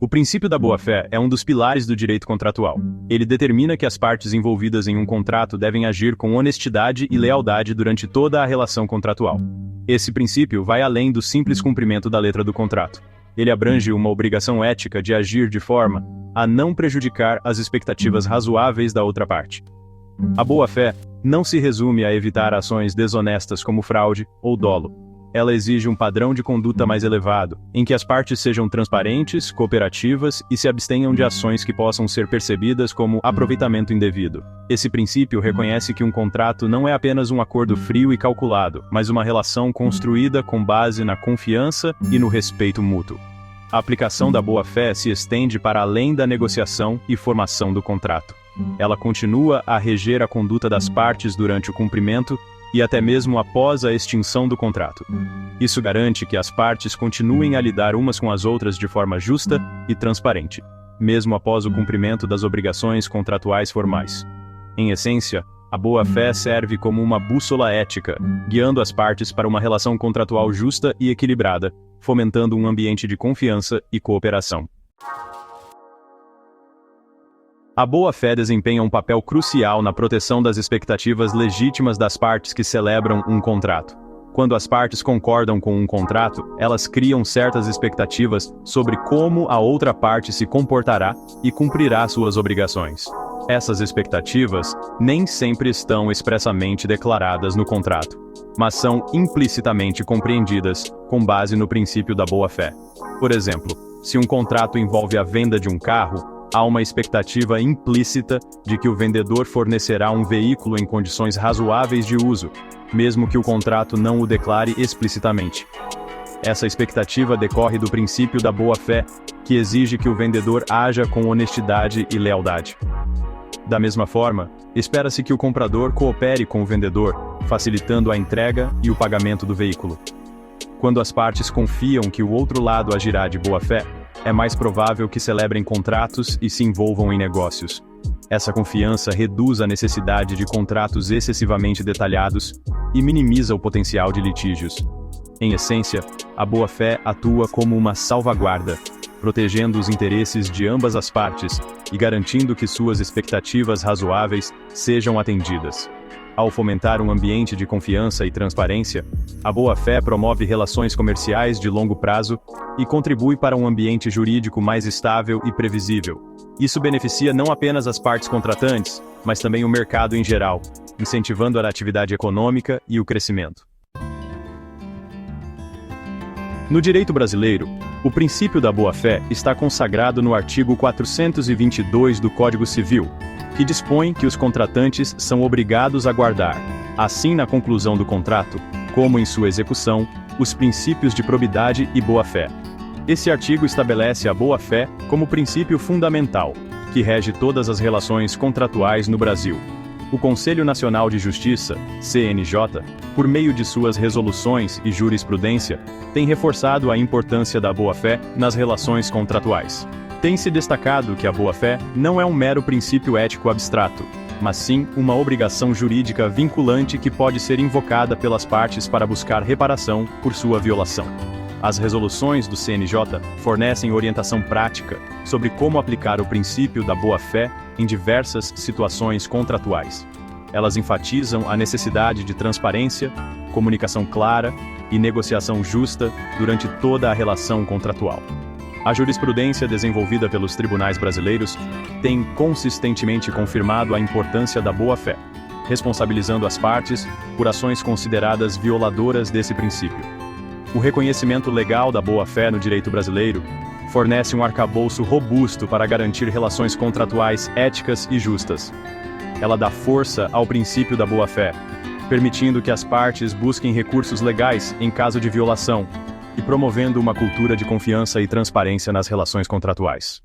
O princípio da boa-fé é um dos pilares do direito contratual. Ele determina que as partes envolvidas em um contrato devem agir com honestidade e lealdade durante toda a relação contratual. Esse princípio vai além do simples cumprimento da letra do contrato. Ele abrange uma obrigação ética de agir de forma a não prejudicar as expectativas razoáveis da outra parte. A boa-fé não se resume a evitar ações desonestas como fraude ou dolo. Ela exige um padrão de conduta mais elevado, em que as partes sejam transparentes, cooperativas e se abstenham de ações que possam ser percebidas como aproveitamento indevido. Esse princípio reconhece que um contrato não é apenas um acordo frio e calculado, mas uma relação construída com base na confiança e no respeito mútuo. A aplicação da boa-fé se estende para além da negociação e formação do contrato. Ela continua a reger a conduta das partes durante o cumprimento e até mesmo após a extinção do contrato. Isso garante que as partes continuem a lidar umas com as outras de forma justa e transparente, mesmo após o cumprimento das obrigações contratuais formais. Em essência, a boa-fé serve como uma bússola ética, guiando as partes para uma relação contratual justa e equilibrada, fomentando um ambiente de confiança e cooperação. A boa-fé desempenha um papel crucial na proteção das expectativas legítimas das partes que celebram um contrato. Quando as partes concordam com um contrato, elas criam certas expectativas sobre como a outra parte se comportará e cumprirá suas obrigações. Essas expectativas nem sempre estão expressamente declaradas no contrato, mas são implicitamente compreendidas com base no princípio da boa-fé. Por exemplo, se um contrato envolve a venda de um carro, há uma expectativa implícita de que o vendedor fornecerá um veículo em condições razoáveis de uso, mesmo que o contrato não o declare explicitamente. Essa expectativa decorre do princípio da boa-fé, que exige que o vendedor haja com honestidade e lealdade. Da mesma forma, espera-se que o comprador coopere com o vendedor, facilitando a entrega e o pagamento do veículo. Quando as partes confiam que o outro lado agirá de boa-fé, é mais provável que celebrem contratos e se envolvam em negócios. Essa confiança reduz a necessidade de contratos excessivamente detalhados e minimiza o potencial de litígios. Em essência, a boa-fé atua como uma salvaguarda, protegendo os interesses de ambas as partes e garantindo que suas expectativas razoáveis sejam atendidas. Ao fomentar um ambiente de confiança e transparência, a boa-fé promove relações comerciais de longo prazo e contribui para um ambiente jurídico mais estável e previsível. Isso beneficia não apenas as partes contratantes, mas também o mercado em geral, incentivando a atividade econômica e o crescimento. No direito brasileiro, o princípio da boa-fé está consagrado no artigo 422 do Código Civil, que dispõe que os contratantes são obrigados a guardar, assim na conclusão do contrato, como em sua execução, os princípios de probidade e boa-fé. Esse artigo estabelece a boa-fé como princípio fundamental, que rege todas as relações contratuais no Brasil. O Conselho Nacional de Justiça, CNJ, por meio de suas resoluções e jurisprudência, tem reforçado a importância da boa-fé nas relações contratuais. Tem-se destacado que a boa-fé não é um mero princípio ético abstrato, mas sim uma obrigação jurídica vinculante que pode ser invocada pelas partes para buscar reparação por sua violação. As resoluções do CNJ fornecem orientação prática sobre como aplicar o princípio da boa-fé em diversas situações contratuais. Elas enfatizam a necessidade de transparência, comunicação clara e negociação justa durante toda a relação contratual. A jurisprudência desenvolvida pelos tribunais brasileiros tem consistentemente confirmado a importância da boa-fé, responsabilizando as partes por ações consideradas violadoras desse princípio. O reconhecimento legal da boa-fé no direito brasileiro fornece um arcabouço robusto para garantir relações contratuais éticas e justas. Ela dá força ao princípio da boa-fé, permitindo que as partes busquem recursos legais em caso de violação, e promovendo uma cultura de confiança e transparência nas relações contratuais.